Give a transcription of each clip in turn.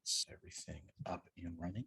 Is everything up and running?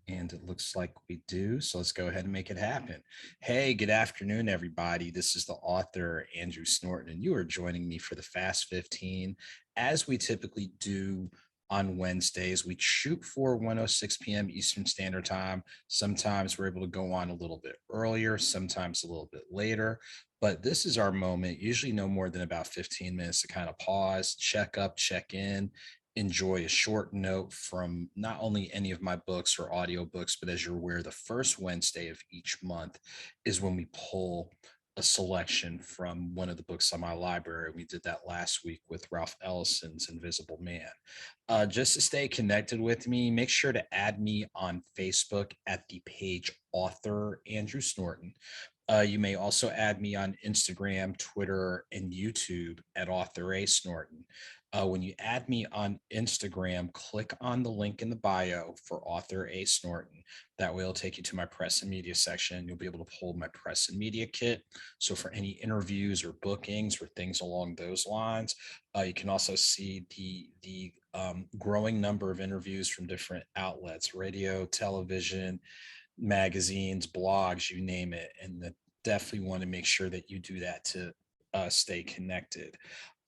And it looks like we do. So let's go ahead and make it happen. Hey, good afternoon, everybody. This is the author, Andrew Snorton, and you are joining me for the Fast 15. As we typically do on Wednesdays, we shoot for 1:06 p.m. Eastern Standard Time. Sometimes we're able to go on a little bit earlier, sometimes a little bit later. But this is our moment, usually no more than about 15 minutes to kind of pause, check up, check in, enjoy a short note from not only any of my books or audiobooks, but as you're aware, the first Wednesday of each month is when we pull a selection from one of the books on my library. We did that last week with Ralph Ellison's Invisible Man. Just to stay connected with me, make sure to add me on Facebook at the page Author Andrew Snorton. You may also add me on Instagram, Twitter, and YouTube at AuthorASnorton. When you add me on Instagram, click on the link in the bio for Author A. Snorton. That way it'll take you to my press and media section. You'll be able to pull my press and media kit. So for any interviews or bookings or things along those lines, you can also see the growing number of interviews from different outlets, radio, television, magazines, blogs, you name it. And definitely want to make sure that you do that to stay connected.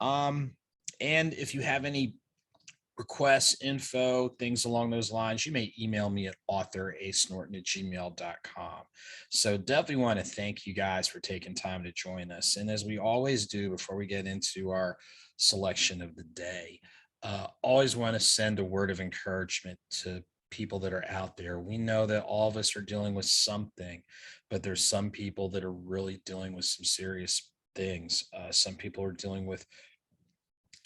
Um, and if you have any requests, info, things along those lines, you may email me at authorasnorton@gmail.com. So definitely want to thank you guys for taking time to join us. And as we always do before we get into our selection of the day, always want to send a word of encouragement to people that are out there. We know that all of us are dealing with something, but there's some people that are really dealing with some serious things. Some people are dealing with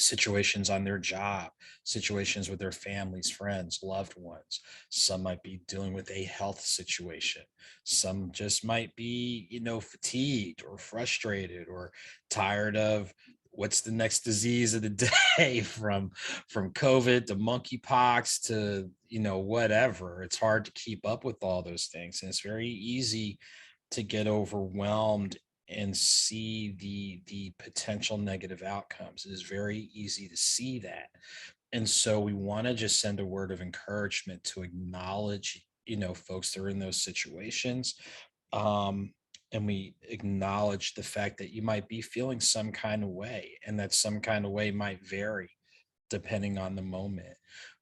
situations on their job, situations with their families, friends, loved ones. Some might be dealing with a health situation. Some just might be, fatigued or frustrated or tired of what's the next disease of the day from COVID to monkeypox to, whatever. It's hard to keep up with all those things. And it's very easy to get overwhelmed and see the potential negative outcomes. It is very easy to see that. And so we want to just send a word of encouragement to acknowledge, folks that are in those situations. And we acknowledge the fact that you might be feeling some kind of way, and that some kind of way might vary depending on the moment.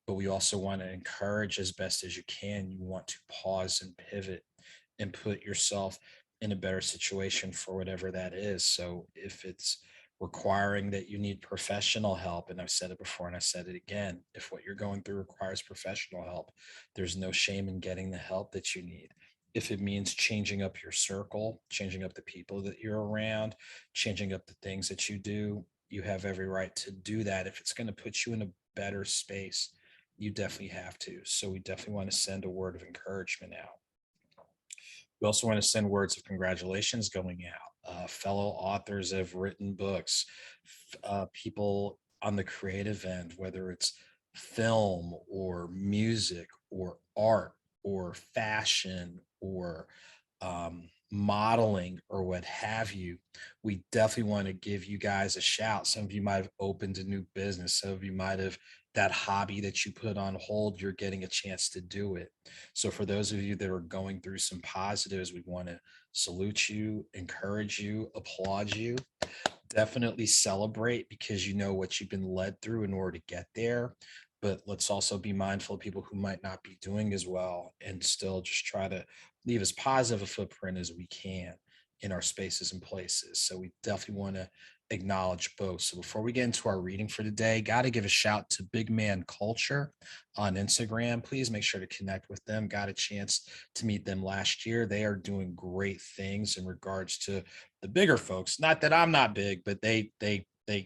But we also want to encourage as best as you can. You want to pause and pivot and put yourself in a better situation for whatever that is. So if it's requiring that you need professional help, and I've said it before and I said it again, if what you're going through requires professional help, there's no shame in getting the help that you need. If it means changing up your circle, changing up the people that you're around, changing up the things that you do, you have every right to do that. If it's going to put you in a better space, you definitely have to. So we definitely want to send a word of encouragement out. We also want to send words of congratulations going out. Fellow authors have written books, people on the creative end, whether it's film or music or art or fashion or modeling or what have you. We definitely want to give you guys a shout. Some of you might have opened a new business. Some of you might have that hobby that you put on hold, you're getting a chance to do it. So for those of you that are going through some positives, we want to salute you, encourage you, applaud you, definitely celebrate because you know what you've been led through in order to get there. But let's also be mindful of people who might not be doing as well and still just try to leave as positive a footprint as we can in our spaces and places. So we definitely want to acknowledge both. So before we get into our reading for today, got to give a shout to Big Man Culture on Instagram. Please make sure to connect with them. Got a chance to meet them last year. They are doing great things in regards to the bigger folks. Not that I'm not big, but they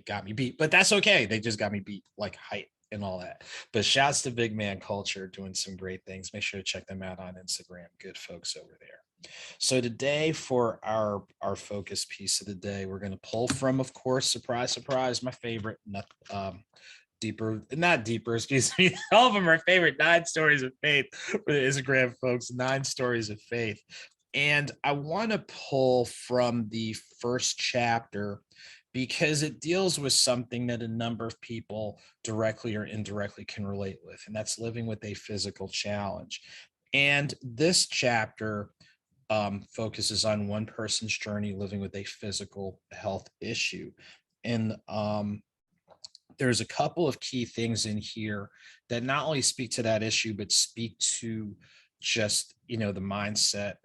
got me beat. But that's okay. They just got me beat like height and all that. But shouts to Big Man Culture doing some great things. Make sure to check them out on Instagram. Good folks over there. So today for our focus piece of the day, we're going to pull from, of course, surprise, surprise, my favorite, not deeper, excuse me. All of them are favorite 9 stories of faith for the Instagram folks, 9 stories of faith. And I want to pull from the first chapter because it deals with something that a number of people directly or indirectly can relate with, and that's living with a physical challenge. And this chapter focuses on one person's journey living with a physical health issue. And there's a couple of key things in here that not only speak to that issue, but speak to just, the mindset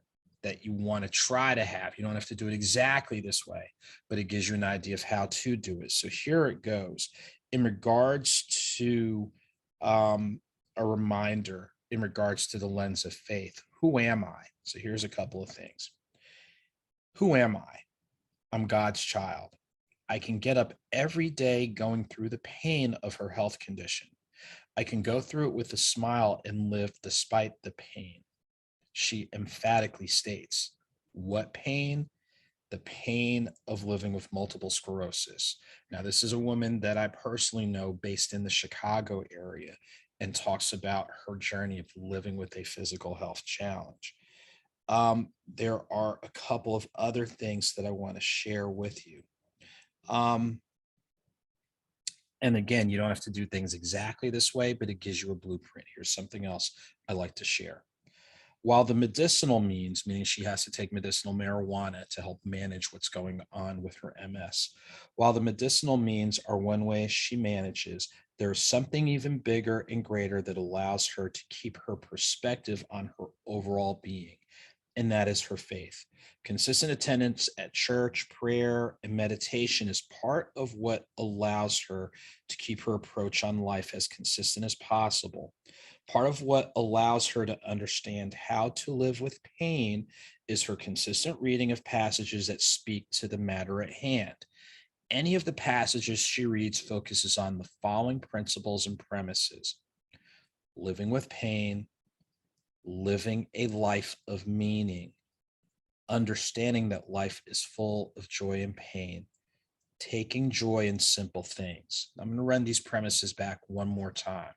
that you want to try to have. You don't have to do it exactly this way, but it gives you an idea of how to do it. So here it goes. In regards to a reminder, in regards to the lens of faith, who am I? So here's a couple of things. Who am I? I'm God's child. I can get up every day going through the pain of her health condition. I can go through it with a smile and live despite the pain. She emphatically states, what pain? The pain of living with multiple sclerosis. Now, this is a woman that I personally know based in the Chicago area and talks about her journey of living with a physical health challenge. There are a couple of other things that I want to share with you. Um, and again, you don't have to do things exactly this way, but it gives you a blueprint. Here's something else I like to share. While the medicinal means, meaning she has to take medicinal marijuana to help manage what's going on with her MS, while the medicinal means are one way she manages, there's something even bigger and greater that allows her to keep her perspective on her overall being, and that is her faith. Consistent attendance at church, prayer, and meditation is part of what allows her to keep her approach on life as consistent as possible. Part of what allows her to understand how to live with pain is her consistent reading of passages that speak to the matter at hand. Any of the passages she reads focuses on the following principles and premises: living with pain, living a life of meaning, understanding that life is full of joy and pain, taking joy in simple things. I'm going to run these premises back one more time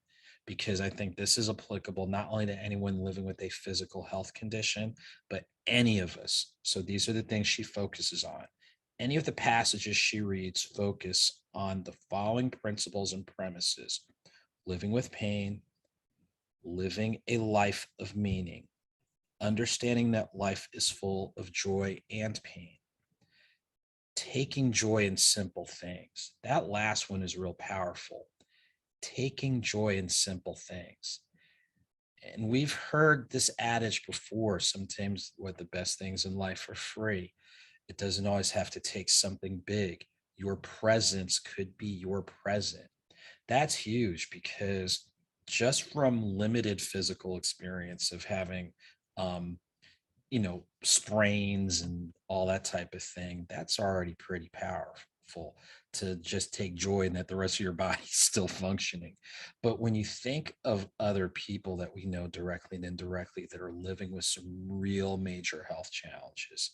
because I think this is applicable not only to anyone living with a physical health condition, but any of us. So these are the things she focuses on. Any of the passages she reads focus on the following principles and premises: living with pain, living a life of meaning, understanding that life is full of joy and pain, taking joy in simple things. That last one is real powerful. Taking joy in simple things. And we've heard this adage before: sometimes what the best things in life are free. It doesn't always have to take something big. Your presence could be your present. That's huge because just from limited physical experience of having um, sprains and all that type of thing, that's already pretty powerful to just take joy in that the rest of your body's still functioning. But when you think of other people that we know directly and indirectly that are living with some real major health challenges,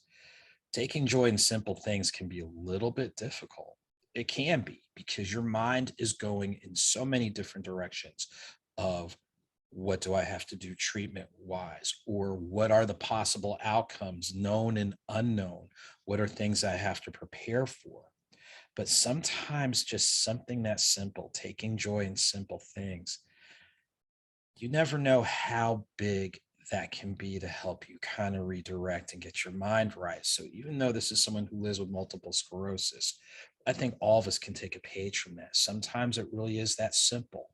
taking joy in simple things can be a little bit difficult. It can be because your mind is going in so many different directions of what do I have to do treatment wise, or what are the possible outcomes, known and unknown? What are things I have to prepare for? But sometimes just something that simple, taking joy in simple things, you never know how big that can be to help you kind of redirect and get your mind right. So even though this is someone who lives with multiple sclerosis, I think all of us can take a page from that. Sometimes it really is that simple.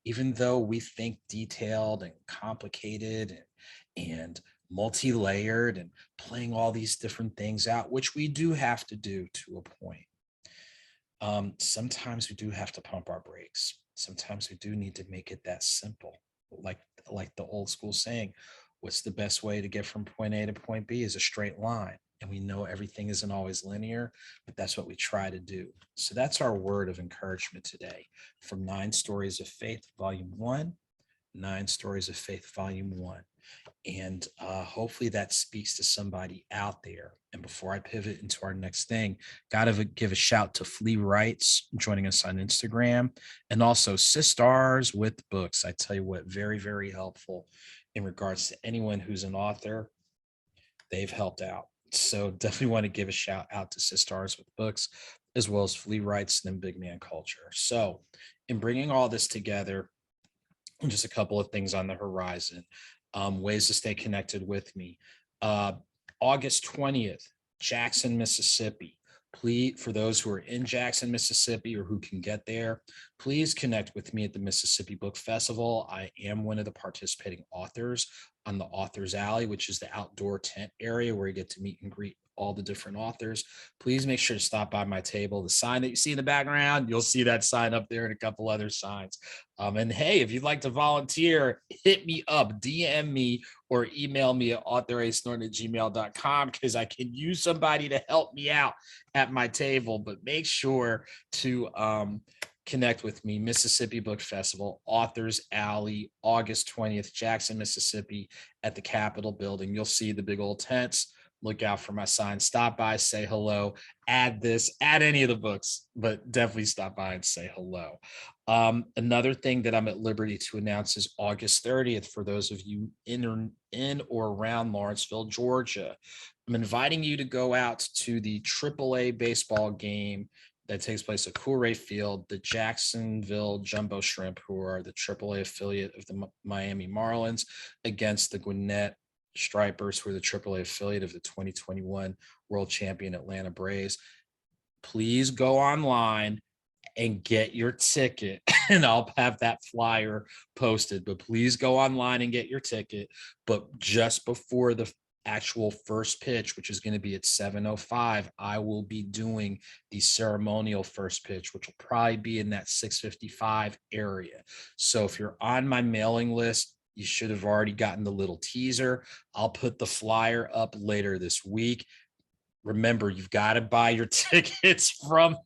Even though we think detailed and complicated and multi-layered and playing all these different things out, which we do have to do to a point. Sometimes we do have to pump our brakes. Sometimes we do need to make it that simple. Like the old school saying, what's the best way to get from point A to point B is a straight line. And we know everything isn't always linear, but that's what we try to do. So that's our word of encouragement today from 9 Stories of Faith, Volume 1, 9 Stories of Faith, Volume 1. And hopefully that speaks to somebody out there. And before I pivot into our next thing, got to give a shout to Flea Wrights joining us on Instagram, and also Sistars with Books. I tell you what, very, very helpful in regards to anyone who's an author. They've helped out. So definitely want to give a shout out to Sistars with Books. as well as flea rights and big man culture. So, in bringing all this together, just a couple of things on the horizon, ways to stay connected with me. Uh, August 20th, Jackson, Mississippi. Please, for those who are in Jackson, Mississippi, or who can get there, please connect with me at the Mississippi Book Festival. I am one of the participating authors on the Authors Alley, which is the outdoor tent area where you get to meet and greet all the different authors. Please make sure to stop by my table. The sign that you see in the background, you'll see that sign up there and a couple other signs. And hey, if you'd like to volunteer, hit me up, DM me, or email me at AuthorASnorton@gmail.com, because I can use somebody to help me out at my table. But make sure to connect with me. Mississippi Book Festival, Authors Alley, August 20th, Jackson, Mississippi, at the Capitol building. You'll see the big old tents. Look out for my sign. Stop by, say hello, add any of the books, but definitely stop by and say hello. Another thing that I'm at liberty to announce is August 30th for those of you in or around Lawrenceville, Georgia. I'm inviting you to go out to the AAA baseball game that takes place at Coolray Field. The Jacksonville Jumbo Shrimp, who are the AAA affiliate of the Miami Marlins, against the Gwinnett Stripers, who are the AAA affiliate of the 2021 World Champion Atlanta Braves. Please go online and get your ticket, and I'll have that flyer posted. But please go online and get your ticket. But just before the actual first pitch, which is going to be at 7:05, I will be doing the ceremonial first pitch, which will probably be in that 6:55 area. So if you're on my mailing list, you should have already gotten the little teaser. I'll put the flyer up later this week. Remember, you've got to buy your tickets from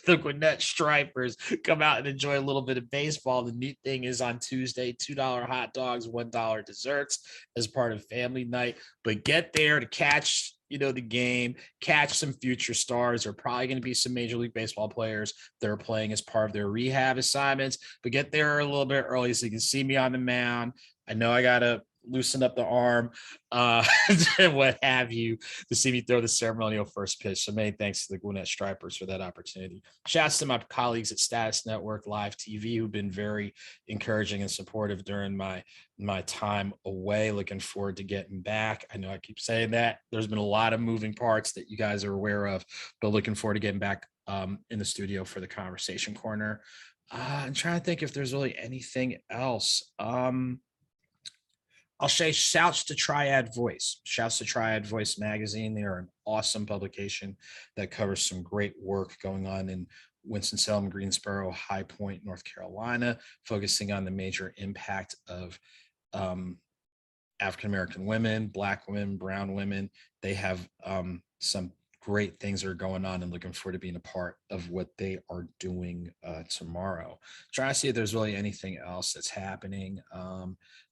the Gwinnett Stripers. Come out and enjoy a little bit of baseball. The neat thing is on Tuesday, $2 hot dogs, $1 desserts as part of family night. But get there to catch the game, catch some future stars. There are probably going to be some Major League Baseball players that are playing as part of their rehab assignments, but get there a little bit early so you can see me on the mound. I know I got to loosen up the arm and what have you to see me throw the ceremonial first pitch. So many thanks to the Gwinnett Stripers for that opportunity. Shouts to my colleagues at Status Network Live TV who've been very encouraging and supportive during my time away. Looking forward to getting back. I know I keep saying that. There's been a lot of moving parts that you guys are aware of, but looking forward to getting back in the studio for the Conversation Corner. I'm trying to think if there's really anything else. I'll say shouts to Triad Voice. Shouts to Triad Voice magazine. They are an awesome publication that covers some great work going on in Winston-Salem, Greensboro, High Point, North Carolina, focusing on the major impact of African-American women, Black women, brown women. They have some great things that are going on, and looking forward to being a part of what they are doing tomorrow. Trying to see if there's really anything else that's happening.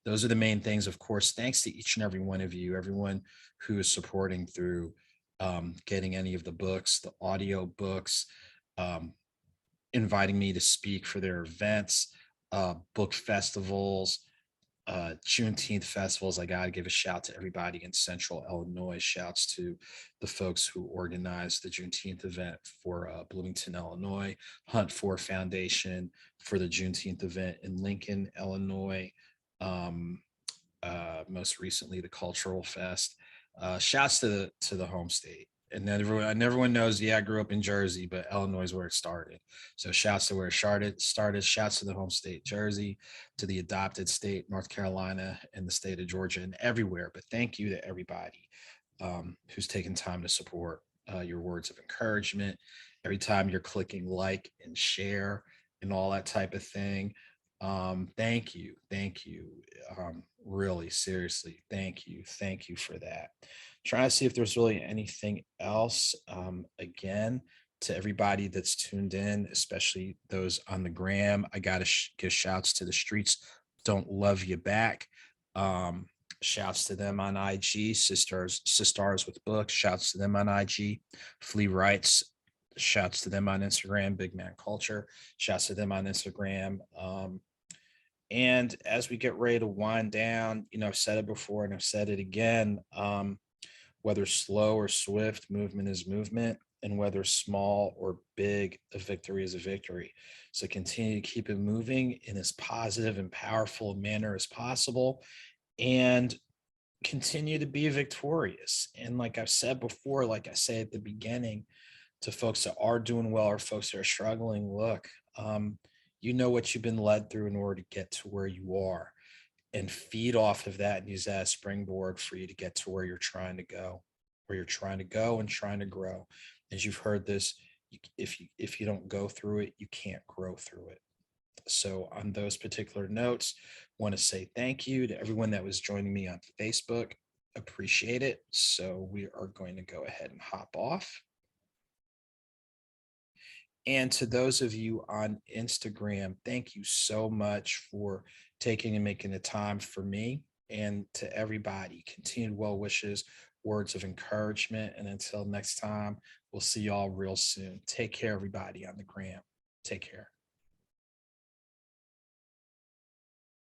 Those are the main things. Of course, thanks to each and every one of you, everyone who is supporting through getting any of the books, the audio books, inviting me to speak for their events, book festivals, Juneteenth festivals. I got to give a shout to everybody in Central Illinois. Shouts to the folks who organized the Juneteenth event for Bloomington, Illinois, Hunt For Foundation for the Juneteenth event in Lincoln, Illinois. Most recently, the Cultural Fest. Shouts to the home state. And then everyone knows, I grew up in Jersey, but Illinois is where it started. So shouts to where it started. Shouts to the home state, Jersey, to the adopted state, North Carolina, and the state of Georgia, and everywhere. But thank you to everybody who's taken time to support your words of encouragement. Every time you're clicking like and share and all that type of thing. Thank you. Really, seriously, thank you for that. Trying to see if there's really anything else. Again, to everybody that's tuned in, especially those on the gram, I gotta give shouts to the streets. Don't love you back. Shouts to them on IG. Sisters with books. Shouts to them on IG. Flea Rights. Shouts to them on Instagram. Big Man Culture. Shouts to them on Instagram. And as we get ready to wind down, I've said it before and I've said it again, whether slow or swift, movement is movement. And whether small or big, a victory is a victory. So continue to keep it moving in as positive and powerful manner as possible, and continue to be victorious. And like I've said before, like I say at the beginning, to folks that are doing well or folks that are struggling, look, you know what you've been led through in order to get to where you are, and feed off of that and use that as springboard for you to get to where you're trying to go, and trying to grow. As you've heard this, if you don't go through it, you can't grow through it. So on those particular notes, want to say thank you to everyone that was joining me on Facebook. Appreciate it. So we are going to go ahead and hop off. And to those of you on Instagram, thank you so much for taking and making the time for me. And to everybody, continued well wishes, words of encouragement. And until next time, we'll see y'all real soon. Take care, everybody on the gram. Take care.